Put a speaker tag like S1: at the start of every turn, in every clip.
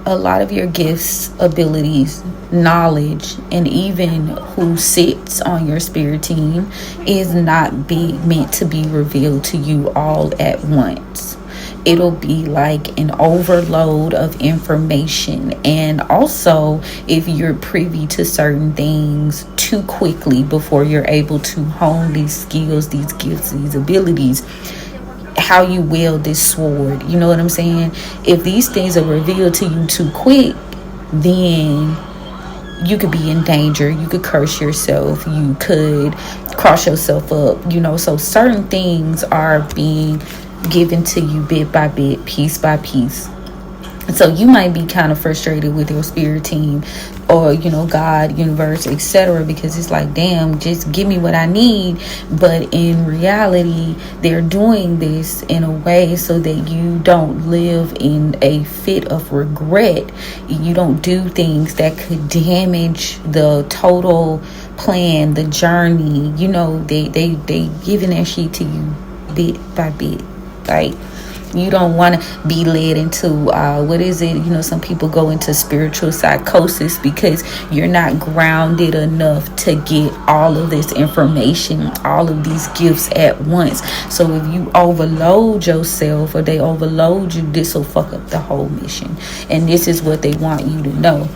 S1: a lot of your gifts, abilities, knowledge, and even who sits on your spirit team is not meant to be revealed to you all at once. It'll be like an overload of information. And also, if you're privy to certain things too quickly before you're able to hone these skills, these gifts, these abilities, how you wield this sword, you know what I'm saying? If these things are revealed to you too quick, then you could be in danger. You could curse yourself. You could cross yourself up, so certain things are being given to you bit by bit, piece by piece. So you might be kind of frustrated with your spirit team or, God, universe, etc., because it's like, damn, just give me what I need. But in reality, they're doing this in a way so that you don't live in a fit of regret. You don't do things that could damage the total plan, the journey. They giving that shit to you bit by bit. Like, you don't want to be led into some people go into spiritual psychosis because you're not grounded enough to get all of this information, all of these gifts at once. So if you overload yourself or they overload you, this will fuck up the whole mission. And this is what they want you to know.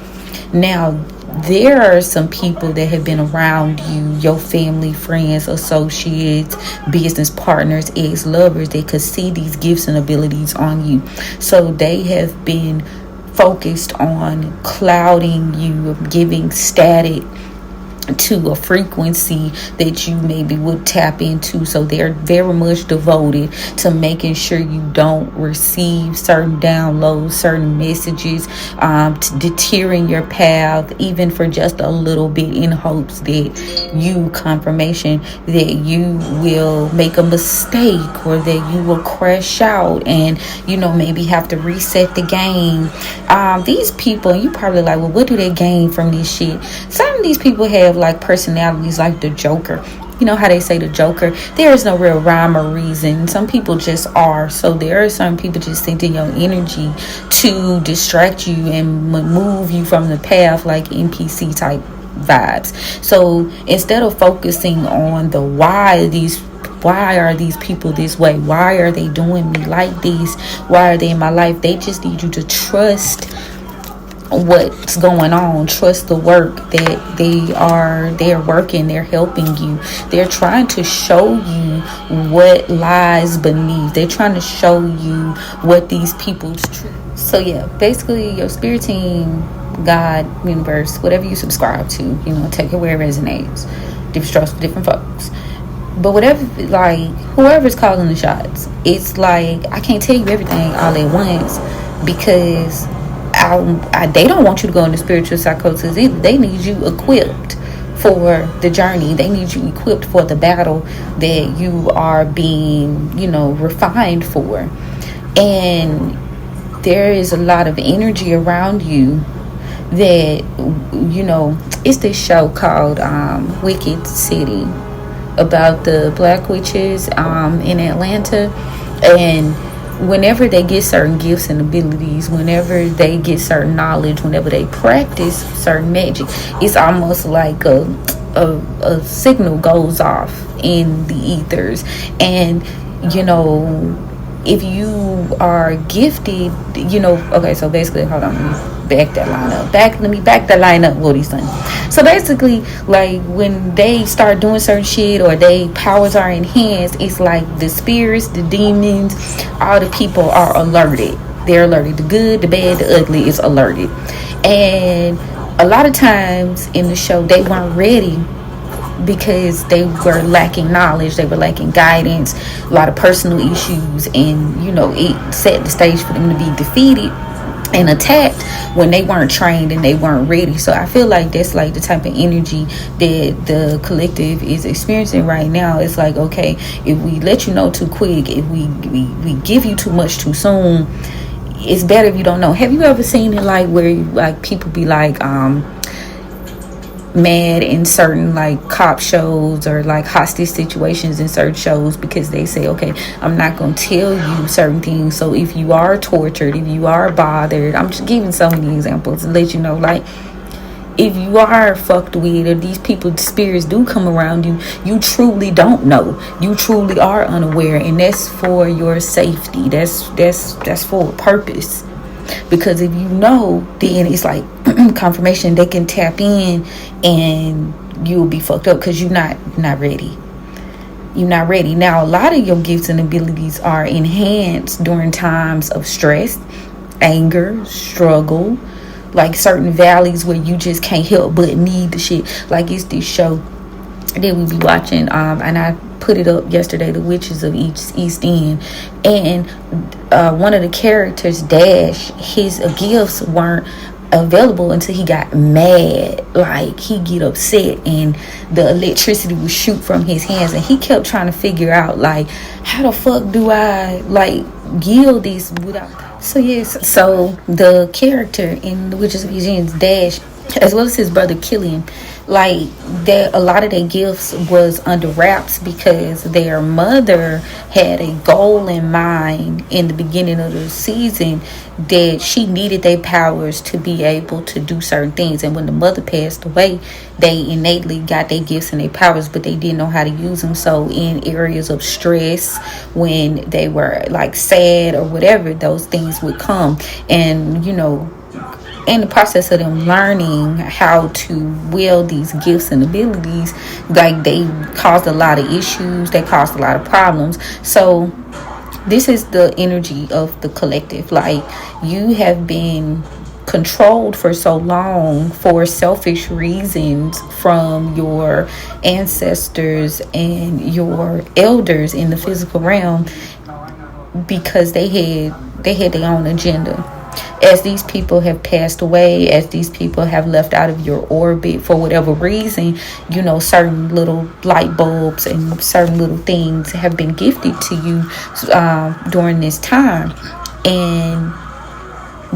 S1: Now, there are some people that have been around you, your family, friends, associates, business partners, ex-lovers, that could see these gifts and abilities on you. So they have been focused on clouding you, giving static to a frequency that you maybe would tap into. So they're very much devoted to making sure you don't receive certain downloads, certain messages, to deterring your path even for just a little bit, in hopes that confirmation that you will make a mistake or that you will crash out and maybe have to reset the game. These people, you probably like, well, what do they gain from this shit? Some of these people have like personalities like the Joker. You know how they say the Joker, there is no real rhyme or reason. Some people just are. So there are some people just sending your energy to distract you and move you from the path, like NPC type vibes. So instead of focusing on the why are these people this way, why are they doing me like this, why are they in my life, they just need you to trust what's going on. Trust the work that they're working, they're helping you, they're trying to show you what lies beneath, they're trying to show you what these people's truth. So yeah, basically your spirit team, God, universe, whatever you subscribe to, take it where it resonates. Different strokes for different folks. But whatever, like, whoever's calling the shots, it's like, I can't tell you everything all at once because they don't want you to go into spiritual psychosis either. They need you equipped for the journey. They need you equipped for the battle that you are being, refined for. And there is a lot of energy around you that, it's this show called Wicked City about the black witches in Atlanta. And whenever they get certain gifts and abilities, whenever they get certain knowledge, whenever they practice certain magic, it's almost like a signal goes off in the ethers. And if you are gifted, okay, so basically, hold on, let me back that line up, what he's done. So basically, like, when they start doing certain shit or they powers are enhanced, it's like the spirits, the demons, all the people are alerted. They're alerted. The good, the bad, the ugly is alerted. And a lot of times in the show, they weren't ready because they were lacking knowledge, they were lacking guidance, a lot of personal issues, and it set the stage for them to be defeated and attacked when they weren't trained and they weren't ready. So I feel like that's like the type of energy that the collective is experiencing right now. It's like, okay, if we let you know too quick, if we give you too much too soon, it's better if you don't know. Have you ever seen it like where like people be like mad in certain like cop shows or like hostage situations in certain shows, because they say, okay, I'm not gonna tell you certain things. So if you are tortured, if you are bothered, I'm just giving so many examples to let you know, like, if you are fucked with, or these people's spirits do come around you, you truly don't know, you truly are unaware, and that's for your safety. That's for a purpose. Because if you know, then it's like confirmation. They can tap in and you'll be fucked up because you're not ready. You're not ready. Now, a lot of your gifts and abilities are enhanced during times of stress, anger, struggle, like certain valleys where you just can't help but need the shit. Like, it's this show that we be watching, and I put it up yesterday, The Witches of East End, and one of the characters, Dash, his gifts weren't available until he got mad. Like, he get upset and the electricity would shoot from his hands, and he kept trying to figure out, like, how the fuck do I like yield this without. So yes, so the character in The Witches of East End, Dash, as well as his brother Killian, like, that a lot of their gifts was under wraps because their mother had a goal in mind in the beginning of the season, that she needed their powers to be able to do certain things. And when the mother passed away, they innately got their gifts and their powers, but they didn't know how to use them. So in areas of stress, when they were like sad or whatever, those things would come. And you know, in the process of them learning how to wield these gifts and abilities, like, they caused a lot of issues, they caused a lot of problems. So this is the energy of the collective. Like, you have been controlled for so long for selfish reasons from your ancestors and your elders in the physical realm, because they had their own agenda. As these people have passed away, as these people have left out of your orbit for whatever reason, you know, certain little light bulbs and certain little things have been gifted to you during this time. And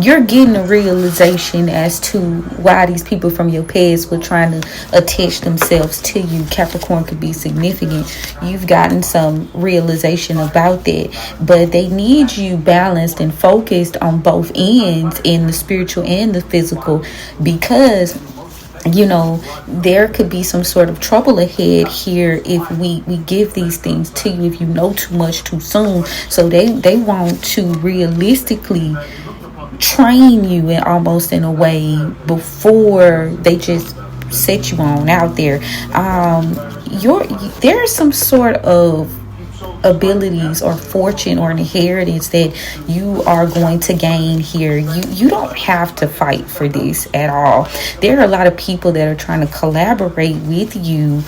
S1: you're getting a realization as to why these people from your past were trying to attach themselves to you. Capricorn could be significant. You've gotten some realization about that, but they need you balanced and focused on both ends, in the spiritual and the physical, because you know, there could be some sort of trouble ahead here if we give these things to you, if you know too much too soon. So they want to realistically train you in almost in a way before they just set you on out there. There's some sort of abilities or fortune or inheritance that you are going to gain here. You don't have to fight for this at all. There are a lot of people that are trying to collaborate with you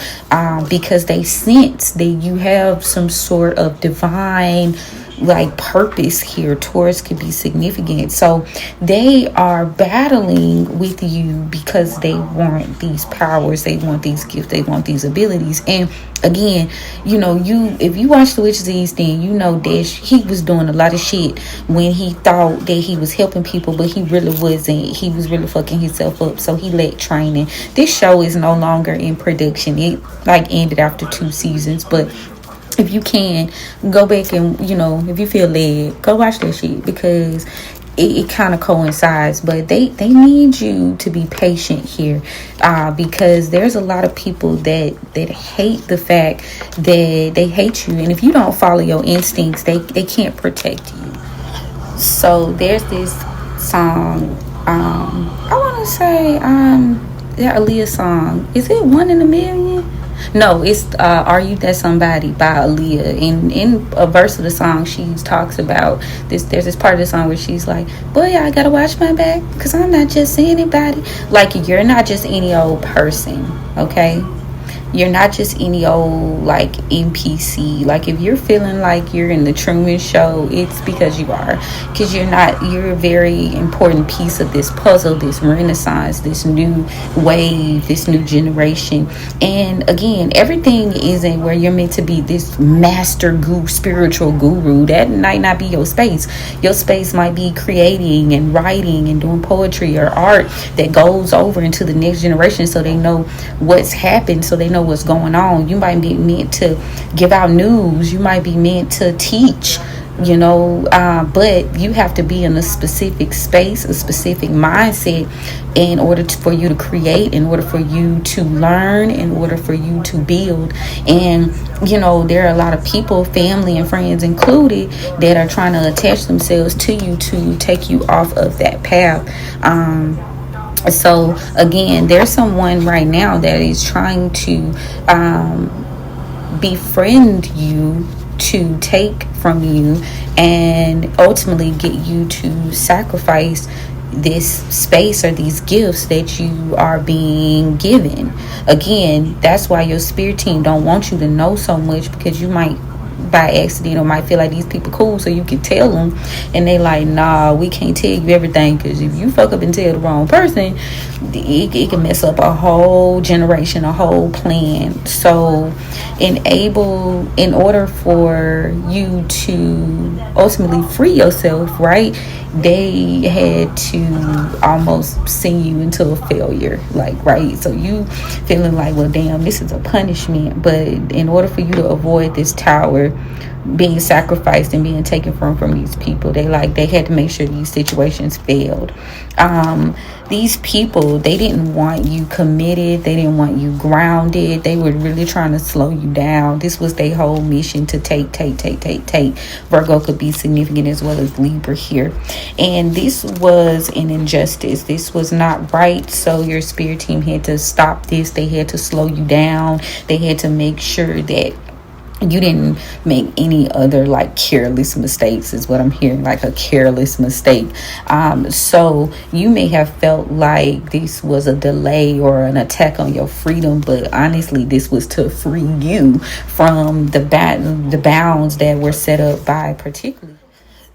S1: because they sense that you have some sort of divine like purpose here. Taurus could be significant. So they are battling with you because they want these powers, they want these gifts, they want these abilities. And again, you know, if you watch The Witches of East End, you know that he was doing a lot of shit when he thought that he was helping people, but he really wasn't. He was really fucking himself up. So he let training. This show is no longer in production. It like ended after 2 seasons, but if you can, go back and, you know, if you feel led, go watch that shit, because it kind of coincides. But they need you to be patient here, because there's a lot of people that hate the fact that they hate you, and if you don't follow your instincts, they can't protect you. So there's this song, I want to say that Aaliyah song, is it One in a Million? No, it's Are You That Somebody by Aaliyah. In a verse of the song, she talks about this. There's this part of the song where she's like, boy, I gotta watch my back, because I'm not just anybody. Like, you're not just any old person, okay? You're not just any old like NPC. Like if you're feeling like you're in the Truman Show, it's because you are. Because you're not. You're a very important piece of this puzzle, this renaissance, this new wave, this new generation. And again, everything isn't where you're meant to be this master guru, spiritual guru. That might not be your space. Your space might be creating and writing and doing poetry or art that goes over into the next generation, so they know what's happened, so they know what's going on. You might be meant to give out news. You might be meant to teach, but you have to be in a specific space, a specific mindset in order for you to create, in order for you to learn, in order for you to build. And there are a lot of people, family and friends included, that are trying to attach themselves to you to take you off of that path. So again, there's someone right now that is trying to befriend you, to take from you, and ultimately get you to sacrifice this space or these gifts that you are being given. Again, that's why your spirit team don't want you to know so much, because you might by accident or might feel like these people cool, so you can tell them, and they like, nah, we can't tell you everything, because if you fuck up and tell the wrong person, it can mess up a whole generation, a whole plan. So in order for you to ultimately free yourself, right, they had to almost send you into a failure, like, right? So you feeling like, well, damn, this is a punishment. But in order for you to avoid this tower being sacrificed and being taken from these people, they had to make sure these situations failed. These people, they didn't want you committed, they didn't want you grounded, they were really trying to slow you down. This was their whole mission, to take. Virgo could be significant as well as Libra here, and this was an injustice. This was not right. So your spirit team had to stop this. They had to slow you down. They had to make sure that you didn't make any other like careless mistakes, is what I'm hearing, like a careless mistake. So you may have felt like this was a delay or an attack on your freedom, but honestly, this was to free you from the bounds that were set up by particularly.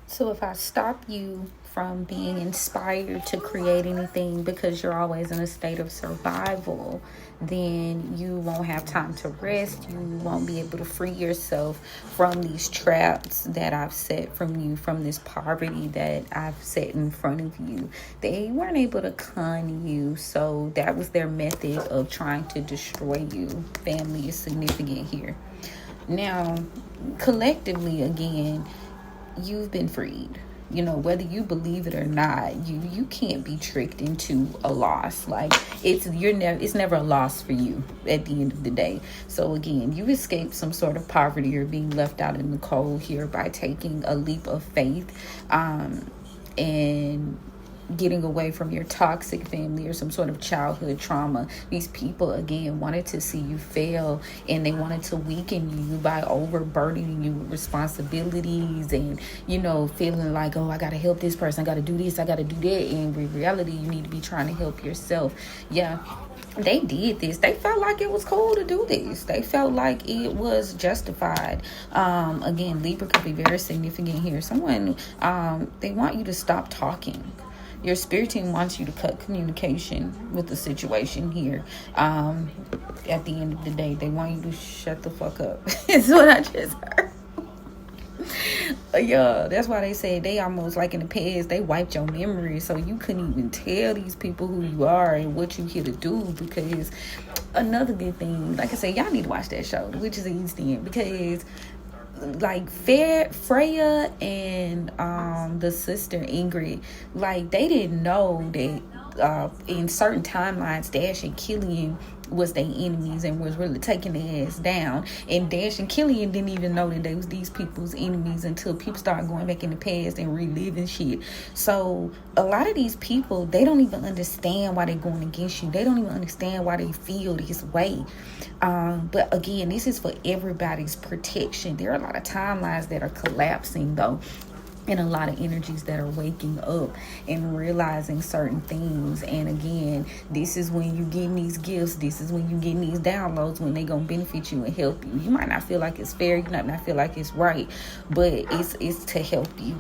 S1: So if I stop you from being inspired to create anything because you're always in a state of survival, then you won't have time to rest. You won't be able to free yourself from these traps that I've set from you, from this poverty that I've set in front of you. They weren't able to con you, so that was their method of trying to destroy you. Family is significant here. Now, collectively, again, you've been freed. Whether you believe it or not, you can't be tricked into a loss. Like it's never a loss for you at the end of the day. So again, you escaped some sort of poverty or being left out in the cold here by taking a leap of faith, and getting away from your toxic family or some sort of childhood trauma. These people, again, wanted to see you fail, and they wanted to weaken you by overburdening you with responsibilities and, feeling like, oh, I got to help this person, I got to do this, I got to do that. And in reality, you need to be trying to help yourself. Yeah. They did this. They felt like it was cool to do this. They felt like it was justified. Again, Libra could be very significant here. Someone, they want you to stop talking. Your spirit team wants you to cut communication with the situation here. At the end of the day, they want you to shut the fuck up. That's what I just heard. Yeah, that's why they say they almost like in the past, they wiped your memory, so you couldn't even tell these people who you are and what you here to do. Because another good thing, like I said, y'all need to watch that show, which is East End, because like Freya and the sister Ingrid, like they didn't know that in certain timelines Dash and Killian was their enemies and was really taking their ass down, and Dash and Killian didn't even know that they was these people's enemies until people started going back in the past and reliving shit. So a lot of these people, they don't even understand why they're going against you. They don't even understand why they feel this way. But again, this is for everybody's protection. There are a lot of timelines that are collapsing though, and a lot of energies that are waking up and realizing certain things. And again, this is when you getting these gifts, this is when you getting these downloads, when they gonna benefit you and help you. You might not feel like it's fair, you might not feel like it's right, but it's to help you.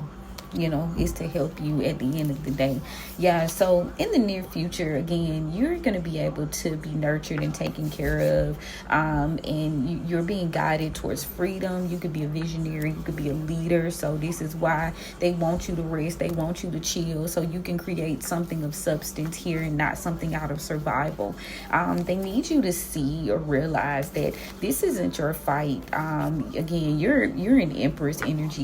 S1: It's to help you at the end of the day. Yeah, so in the near future, again, you're going to be able to be nurtured and taken care of, and you're being guided towards freedom. You could be a visionary, you could be a leader. So this is why they want you to rest, they want you to chill, so you can create something of substance here and not something out of survival. They need you to see or realize that this isn't your fight. Again, you're an Empress energy.